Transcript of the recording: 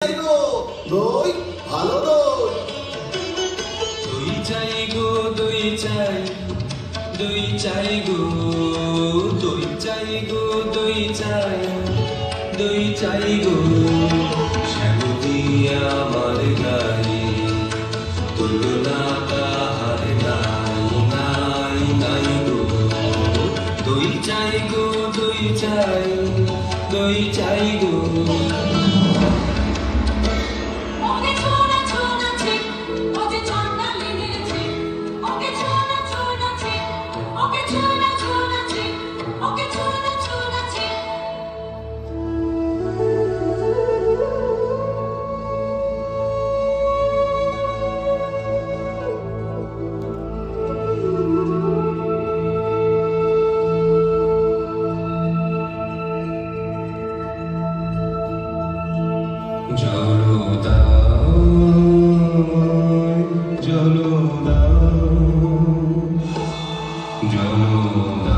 দই ভালো দই দই চাই গো দই চাই দই চাই গো দই চাই গো দই চাই দই চাই গো শ্যামতি আমার গায়ে তুলনা তাহার নাই নাই নাই গো দই চাই গো দই চাই দই চাই গো জলো দাও